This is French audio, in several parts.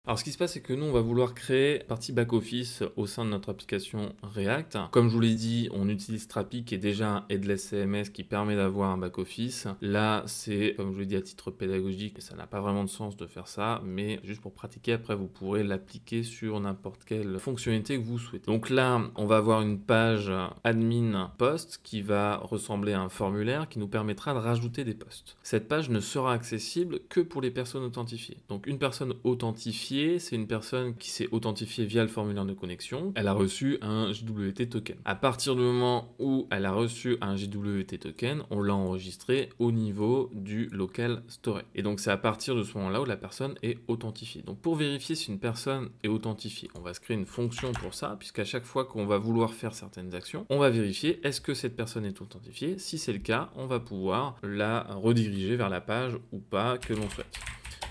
Alors, ce qui se passe, c'est que nous, on va vouloir créer une partie back-office au sein de notre application React. Comme je vous l'ai dit, on utilise Strapi qui est déjà un headless CMS qui permet d'avoir un back-office. Là, c'est, comme je vous l'ai dit, à titre pédagogique, et ça n'a pas vraiment de sens de faire ça, mais juste pour pratiquer, après, vous pourrez l'appliquer sur n'importe quelle fonctionnalité que vous souhaitez. Donc là, on va avoir une page admin post qui va ressembler à un formulaire qui nous permettra de rajouter des posts. Cette page ne sera accessible que pour les personnes authentifiées. Donc, une personne authentifiée, c'est une personne qui s'est authentifiée via le formulaire de connexion. Elle a reçu un JWT token. À partir du moment où elle a reçu un JWT token, on l'a enregistré au niveau du local storage. Et donc, c'est à partir de ce moment-là où la personne est authentifiée. Donc, pour vérifier si une personne est authentifiée, on va se créer une fonction pour ça, puisqu'à chaque fois qu'on va vouloir faire certaines actions, on va vérifier est-ce que cette personne est authentifiée. Si c'est le cas, on va pouvoir la rediriger vers la page ou pas que l'on souhaite.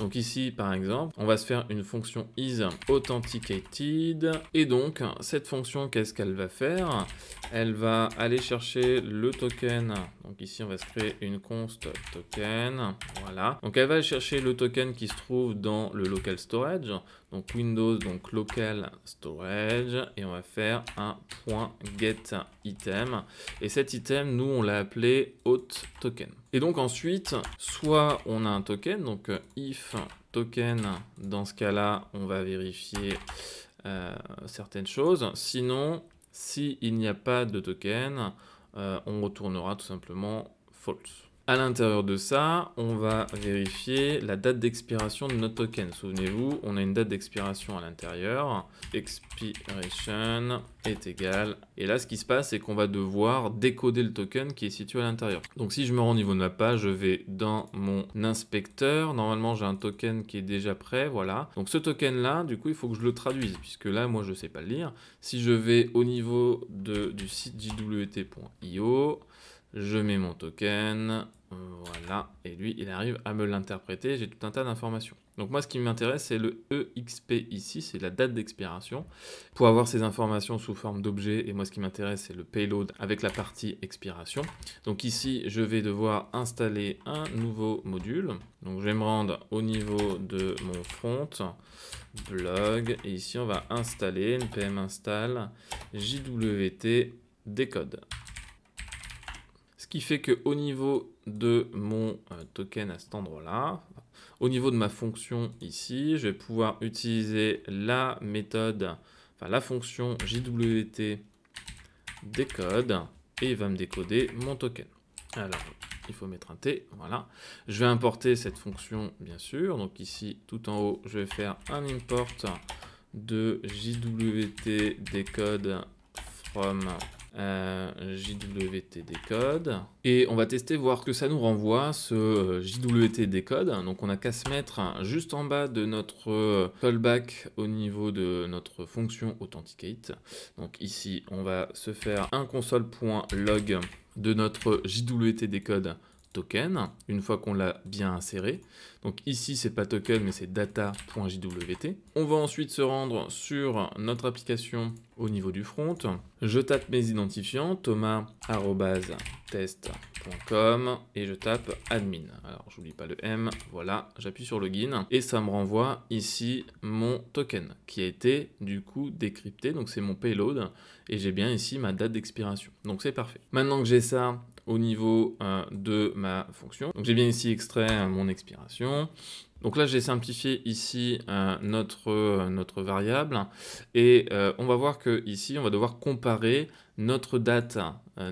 Donc ici, par exemple, on va se faire une fonction isAuthenticated. Et donc, cette fonction, qu'est-ce qu'elle va faire? Elle va aller chercher le token. Donc ici, on va se créer une const token. Voilà. Donc elle va aller chercher le token qui se trouve dans le local storage. Donc Windows, donc local storage. Et on va faire un .getItem. Et cet item, nous, on l'a appelé auth token. Et donc ensuite, soit on a un token, donc if token, dans ce cas-là, on va vérifier certaines choses. Sinon, s'il n'y a pas de token, on retournera tout simplement false. À l'intérieur de ça, on va vérifier la date d'expiration de notre token. Souvenez-vous, on a une date d'expiration à l'intérieur. Expiration est égal. Et là, ce qui se passe, c'est qu'on va devoir décoder le token qui est situé à l'intérieur. Donc, si je me rends au niveau de ma page, je vais dans mon inspecteur. Normalement, j'ai un token qui est déjà prêt. Voilà. Donc, ce token-là, du coup, il faut que je le traduise, puisque là, moi, je ne sais pas le lire. Si je vais au niveau du site jwt.io, je mets mon token, voilà, et lui, il arrive à me l'interpréter, j'ai tout un tas d'informations. Donc moi, ce qui m'intéresse, c'est le EXP ici, c'est la date d'expiration. Pour avoir ces informations sous forme d'objet, et moi, ce qui m'intéresse, c'est le payload avec la partie expiration. Donc ici, je vais devoir installer un nouveau module. Donc je vais me rendre au niveau de mon front, blog, et ici, on va installer npm install JWT decode. Ce qui fait qu'au niveau de mon token à cet endroit-là, au niveau de ma fonction ici, je vais pouvoir utiliser la méthode, enfin la fonction JWT décode et il va me décoder mon token. Alors, il faut mettre un T, voilà. Je vais importer cette fonction, bien sûr. Donc ici, tout en haut, je vais faire un import de JWT decode from JWT decode et on va tester voir que ça nous renvoie ce JWT decode. Donc on n'a qu'à se mettre juste en bas de notre callback au niveau de notre fonction authenticate. Donc ici on va se faire un console.log de notre JWT decode token, une fois qu'on l'a bien inséré. Donc ici, c'est pas token, mais c'est data.jwt. On va ensuite se rendre sur notre application au niveau du front. Je tape mes identifiants, thomas@test.com et je tape admin. Alors, j'oublie pas le M, voilà, j'appuie sur login et ça me renvoie ici mon token qui a été du coup décrypté. Donc c'est mon payload et j'ai bien ici ma date d'expiration. Donc c'est parfait. Maintenant que j'ai ça, au niveau de ma fonction. Donc j'ai bien ici extrait mon expiration. Donc là, j'ai simplifié ici notre variable et on va voir que ici, on va devoir comparer notre date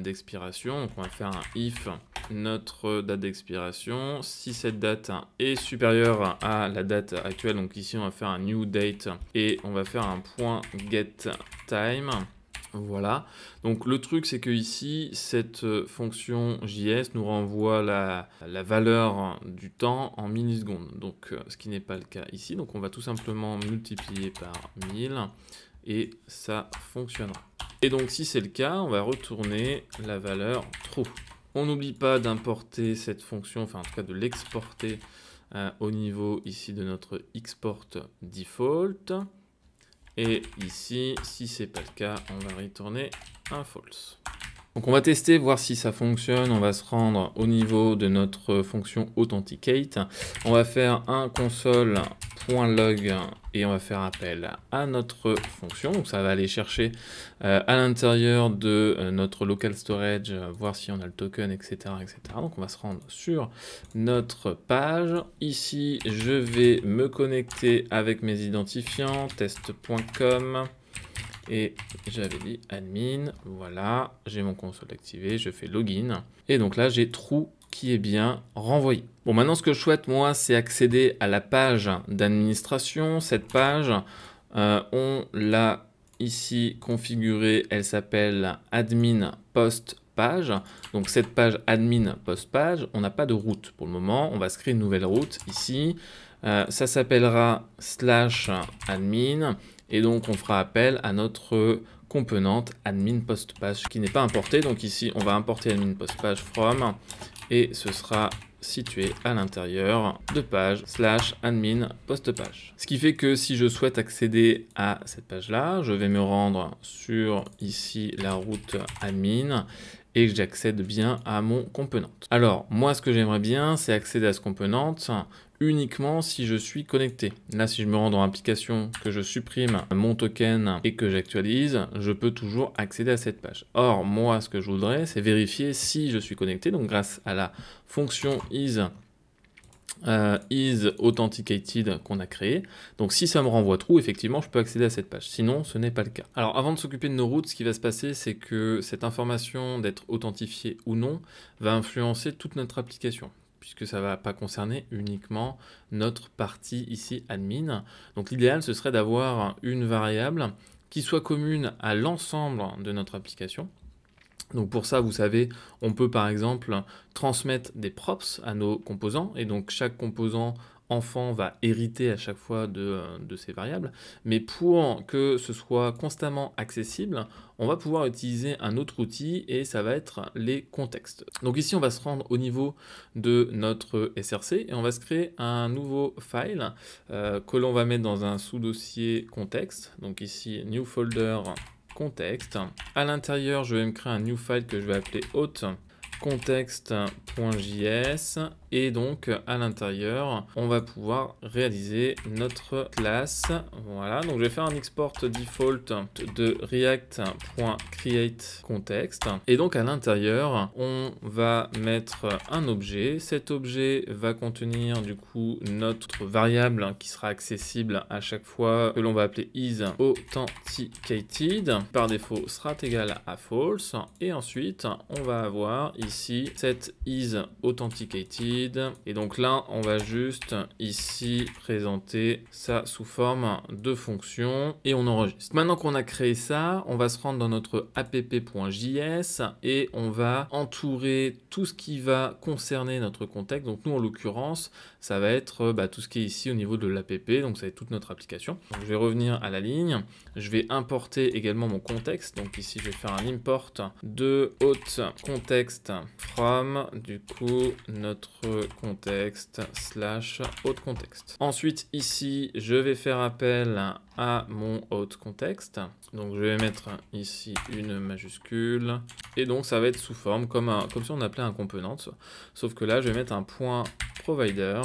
d'expiration. Donc on va faire un if notre date d'expiration. Si cette date est supérieure à la date actuelle, donc ici, on va faire un new date et on va faire un .getTime. Voilà, donc le truc c'est que ici, cette fonction JS nous renvoie la valeur du temps en millisecondes, donc ce qui n'est pas le cas ici. Donc on va tout simplement multiplier par 1000 et ça fonctionnera. Et donc si c'est le cas, on va retourner la valeur true. On n'oublie pas d'importer cette fonction, enfin en tout cas de l'exporter au niveau ici de notre export default. Et ici, si c'est pas le cas, on va retourner un false. Donc on va tester, voir si ça fonctionne. On va se rendre au niveau de notre fonction authenticate. On va faire un console.log et on va faire appel à notre fonction. Donc ça va aller chercher à l'intérieur de notre local storage, voir si on a le token, etc., etc. Donc on va se rendre sur notre page. Ici, je vais me connecter avec mes identifiants, test.com. Et j'avais dit admin, voilà, j'ai mon console activé, je fais login. Et donc là, j'ai true qui est bien renvoyé. Bon, maintenant, ce que je souhaite, moi, c'est accéder à la page d'administration. Cette page, on l'a ici configurée, elle s'appelle admin post page. Donc cette page admin post page, on n'a pas de route pour le moment. On va se créer une nouvelle route ici. Ça s'appellera /admin. Et donc, on fera appel à notre componente admin post page qui n'est pas importée. Donc ici, on va importer admin post page from et ce sera situé à l'intérieur de page /admin post page. Ce qui fait que si je souhaite accéder à cette page-là, je vais me rendre sur ici la route admin et que j'accède bien à mon component. Alors, moi, ce que j'aimerais bien, c'est accéder à ce component uniquement si je suis connecté. Là, si je me rends dans l'application, que je supprime mon token et que j'actualise, je peux toujours accéder à cette page. Or, moi, ce que je voudrais, c'est vérifier si je suis connecté. Donc, grâce à la fonction is authenticated qu'on a créé. Donc si ça me renvoie true, effectivement, je peux accéder à cette page. Sinon, ce n'est pas le cas. Alors avant de s'occuper de nos routes, ce qui va se passer, c'est que cette information d'être authentifié ou non va influencer toute notre application, puisque ça ne va pas concerner uniquement notre partie ici admin. Donc l'idéal, ce serait d'avoir une variable qui soit commune à l'ensemble de notre application. Donc pour ça, vous savez, on peut par exemple transmettre des props à nos composants, et donc chaque composant enfant va hériter à chaque fois de ces variables. Mais pour que ce soit constamment accessible, on va pouvoir utiliser un autre outil, et ça va être les contextes. Donc ici, on va se rendre au niveau de notre SRC, et on va se créer un nouveau file que l'on va mettre dans un sous-dossier contexte. Donc ici, new folder contexte. À l'intérieur, je vais me créer un new file que je vais appeler hôte context.js, et donc à l'intérieur on va pouvoir réaliser notre classe. Voilà, donc je vais faire un export default de react.createContext, et donc à l'intérieur on va mettre un objet. Cet objet va contenir du coup notre variable qui sera accessible à chaque fois, que l'on va appeler isAuthenticated, par défaut sera égal à false, et ensuite on va avoir ici set isAuthenticated, et donc là on va juste ici présenter ça sous forme de fonction et on enregistre. Maintenant qu'on a créé ça, on va se rendre dans notre app.js et on va entourer tout ce qui va concerner notre contexte. Donc nous en l'occurrence ça va être tout ce qui est ici au niveau de l'app, donc ça va être toute notre application. Donc, je vais revenir à la ligne, je vais importer également mon contexte. Donc ici je vais faire un import de hôte context from du coup notre contexte /hôte context. Ensuite ici je vais faire appel à mon hôte context. Donc je vais mettre ici une majuscule et donc ça va être sous forme comme si on appelait un component, sauf que là je vais mettre un point provider,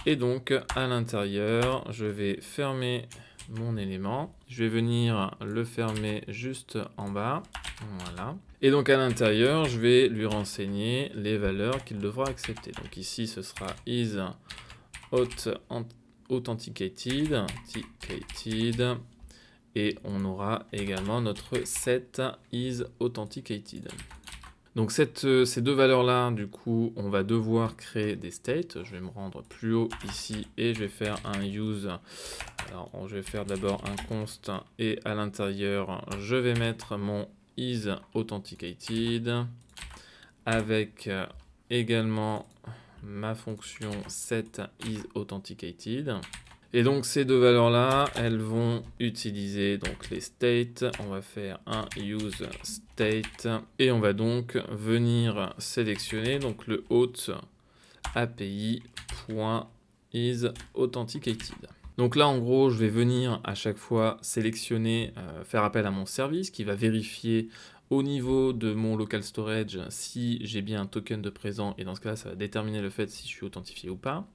et donc à l'intérieur je vais fermer mon élément, je vais venir le fermer juste en bas, voilà, et donc à l'intérieur je vais lui renseigner les valeurs qu'il devra accepter. Donc ici ce sera is authenticated, et on aura également notre set is authenticated. Donc ces deux valeurs-là, du coup, on va devoir créer des states. Je vais me rendre plus haut ici et je vais faire un use. Alors, je vais faire d'abord un const et à l'intérieur, je vais mettre mon is authenticated avec également ma fonction set is authenticated. Et donc ces deux valeurs là, elles vont utiliser donc les states. On va faire un use state et on va donc venir sélectionner donc le hôte API.isAuthenticated. Donc là, en gros, je vais venir à chaque fois sélectionner, faire appel à mon service qui va vérifier au niveau de mon local storage si j'ai bien un token de présent, et dans ce cas-là, ça va déterminer le fait si je suis authentifié ou pas.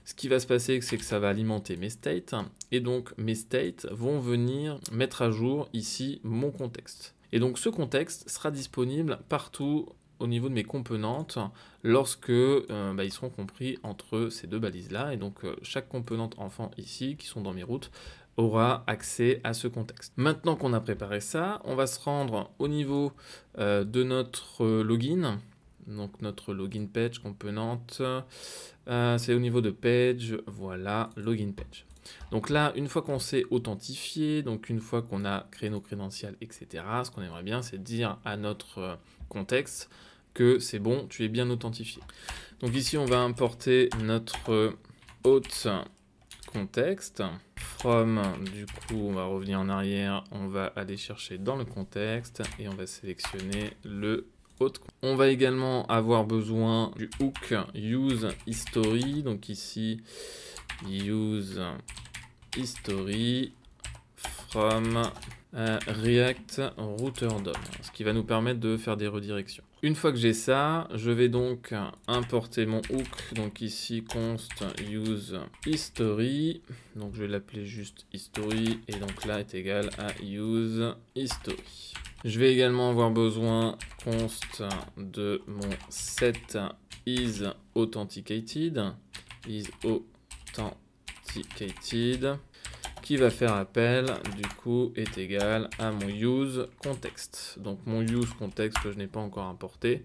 Ce qui va se passer, c'est que ça va alimenter mes states, et donc mes states vont venir mettre à jour ici mon contexte. Et donc ce contexte sera disponible partout au niveau de mes componentes lorsque ils seront compris entre ces deux balises-là. Et donc chaque composante enfant ici, qui sont dans mes routes, aura accès à ce contexte. Maintenant qu'on a préparé ça, on va se rendre au niveau de notre login. Donc notre login page component, c'est au niveau de page, voilà, login page. Donc là, une fois qu'on s'est authentifié, donc une fois qu'on a créé nos crédentials, etc., ce qu'on aimerait bien, c'est dire à notre contexte que c'est bon, tu es bien authentifié. Donc ici, on va importer notre hôte contexte. From, du coup, on va revenir en arrière, on va aller chercher dans le contexte et on va sélectionner le hôte. On va également avoir besoin du hook use history. Donc ici, use history from React router DOM, ce qui va nous permettre de faire des redirections. Une fois que j'ai ça, je vais donc importer mon hook, donc ici const use history, donc je vais l'appeler juste history, et donc là est égal à use history. Je vais également avoir besoin const de mon set is authenticated, qui va faire appel, du coup, est égal à mon use context. Donc mon use context que je n'ai pas encore importé.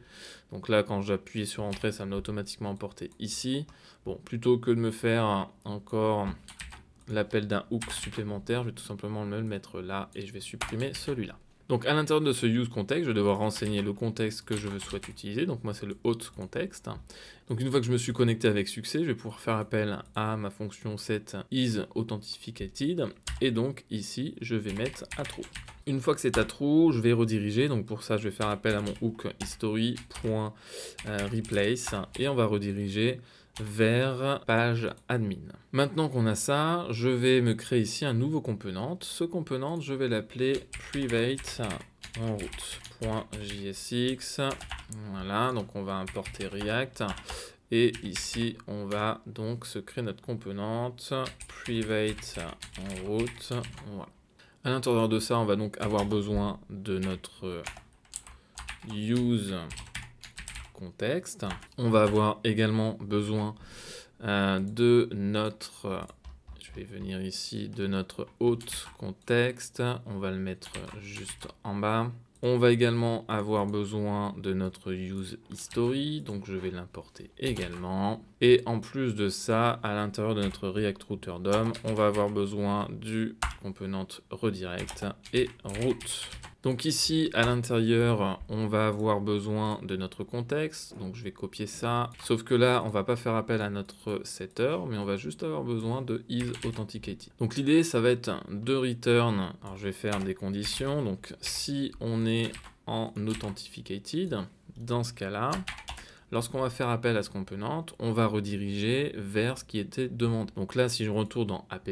Donc là, quand j'appuie sur entrée, ça me l'a automatiquement importé ici. Bon, plutôt que de me faire encore l'appel d'un hook supplémentaire, je vais tout simplement me le mettre là et je vais supprimer celui-là. Donc à l'intérieur de ce use context, je vais devoir renseigner le contexte que je souhaite utiliser. Donc moi c'est le hôte contexte. Donc une fois que je me suis connecté avec succès, je vais pouvoir faire appel à ma fonction set is authenticated. Et donc ici, je vais mettre à true. Une fois que c'est à true, je vais rediriger. Donc pour ça, je vais faire appel à mon hook history.replace et on va rediriger vers page admin. Maintenant qu'on a ça, je vais me créer ici un nouveau component. Ce component, je vais l'appeler private en route.jsx. Voilà, donc on va importer React. Et ici, on va donc se créer notre component private en route. Voilà. À l'intérieur de ça, on va donc avoir besoin de notre use contexte. On va avoir également besoin de notre, je vais venir ici, de notre hôte contexte. On va le mettre juste en bas. On va également avoir besoin de notre use history, donc je vais l'importer également. Et en plus de ça, à l'intérieur de notre React Router DOM, on va avoir besoin du component redirect et route. Donc ici, à l'intérieur, on va avoir besoin de notre contexte. Donc je vais copier ça. Sauf que là, on va pas faire appel à notre setter, mais on va juste avoir besoin de is authenticated. Donc l'idée, ça va être de return. Alors je vais faire des conditions. Donc si on est en authenticated, dans ce cas-là, lorsqu'on va faire appel à ce component, on va rediriger vers ce qui était demandé. Donc là, si je retourne dans app,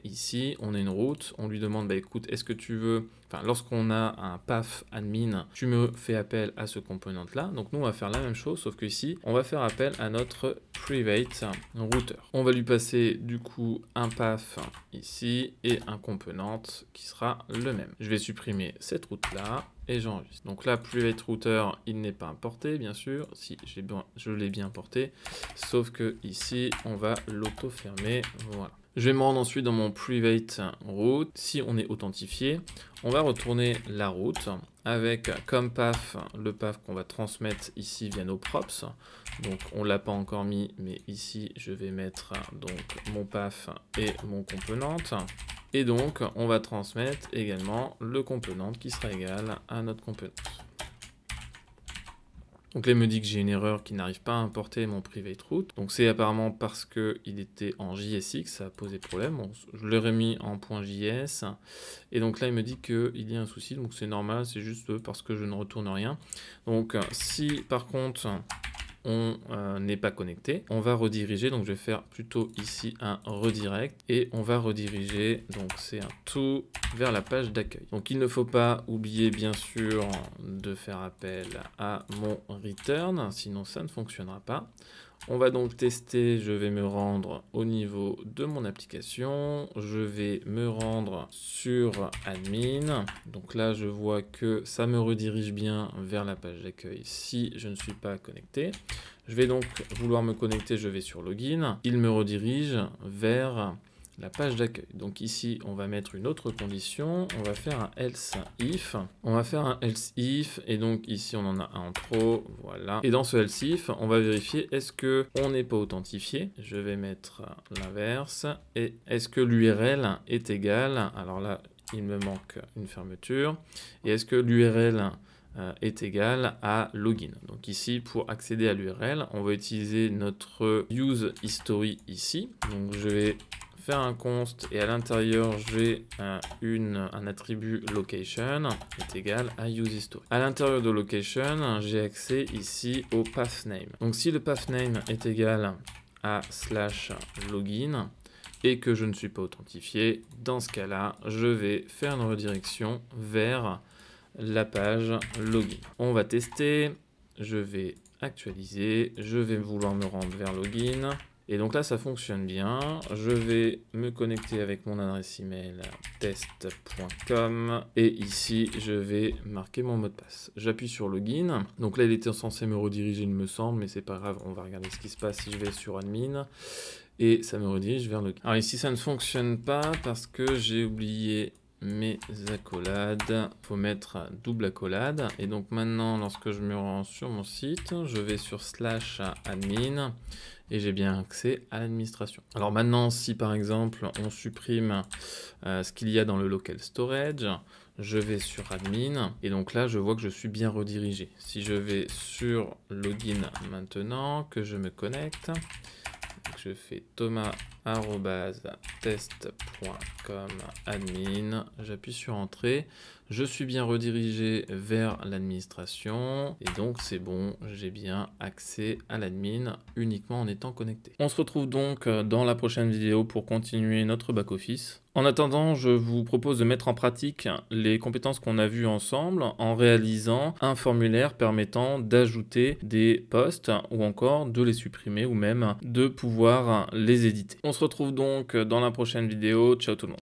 ici, on a une route. On lui demande, bah écoute, est-ce que tu veux... Enfin, lorsqu'on a un path admin, tu me fais appel à ce component-là. Donc nous, on va faire la même chose, sauf que ici, on va faire appel à notre private router. On va lui passer, du coup, un path ici et un component qui sera le même. Je vais supprimer cette route-là. Et j'enregistre. Donc là, private router, il n'est pas importé, bien sûr. Si je l'ai bien importé. Sauf que ici, on va l'auto-fermer. Voilà. Je vais me rendre ensuite dans mon private route. Si on est authentifié, on va retourner la route avec comme path le path qu'on va transmettre ici via nos props. Donc on l'a pas encore mis, mais ici je vais mettre donc mon path et mon component. Et donc on va transmettre également le component qui sera égal à notre component. Donc là, il me dit que j'ai une erreur qui n'arrive pas à importer mon private route. Donc c'est apparemment parce qu'il était en JSX, ça a posé problème. Bon, je l'aurais mis en .js. Et donc là, il me dit qu'il y a un souci. Donc c'est normal, c'est juste parce que je ne retourne rien. Donc si par contre, on n'est pas connecté, on va rediriger, donc je vais faire plutôt ici un redirect et on va rediriger, donc c'est un tout vers la page d'accueil. Donc il ne faut pas oublier bien sûr de faire appel à mon return, sinon ça ne fonctionnera pas. On va donc tester, je vais me rendre au niveau de mon application, je vais me rendre sur admin, donc là je vois que ça me redirige bien vers la page d'accueil si je ne suis pas connecté. Je vais donc vouloir me connecter, je vais sur login, il me redirige vers la page d'accueil. Donc ici, on va mettre une autre condition. On va faire un else if. On va faire un else if. Et donc ici, on en a un en trop. Voilà. Et dans ce else if, on va vérifier est-ce que on n'est pas authentifié. Je vais mettre l'inverse. Et est-ce que l'URL est égale? Alors là, il me manque une fermeture. Et est-ce que l'URL est égal à login. Donc ici, pour accéder à l'URL, on va utiliser notre use history ici. Donc je vais faire un const et à l'intérieur j'ai un attribut location est égal à use history. À l'intérieur de location, j'ai accès ici au path name. Donc si le path name est égal à /login et que je ne suis pas authentifié, dans ce cas-là, je vais faire une redirection vers la page login. On va tester, je vais actualiser, je vais vouloir me rendre vers login. Et donc là, ça fonctionne bien. Je vais me connecter avec mon adresse email test.com et ici, je vais marquer mon mot de passe. J'appuie sur login. Donc là, il était censé me rediriger, il me semble, mais c'est pas grave. On va regarder ce qui se passe si je vais sur admin. Et ça me redirige vers login. Alors ici, ça ne fonctionne pas parce que j'ai oublié mes accolades. Il faut mettre double accolade. Et donc maintenant, lorsque je me rends sur mon site, je vais sur /admin et j'ai bien accès à l'administration. Alors maintenant, si par exemple, on supprime ce qu'il y a dans le local storage, je vais sur admin et donc là, je vois que je suis bien redirigé. Si je vais sur login maintenant, que je me connecte, je fais thomas@test.com admin, j'appuie sur entrée, je suis bien redirigé vers l'administration et donc c'est bon, j'ai bien accès à l'admin uniquement en étant connecté. On se retrouve donc dans la prochaine vidéo pour continuer notre back-office. En attendant, je vous propose de mettre en pratique les compétences qu'on a vues ensemble en réalisant un formulaire permettant d'ajouter des posts ou encore de les supprimer ou même de pouvoir les éditer. On se retrouve donc dans la prochaine vidéo. Ciao tout le monde.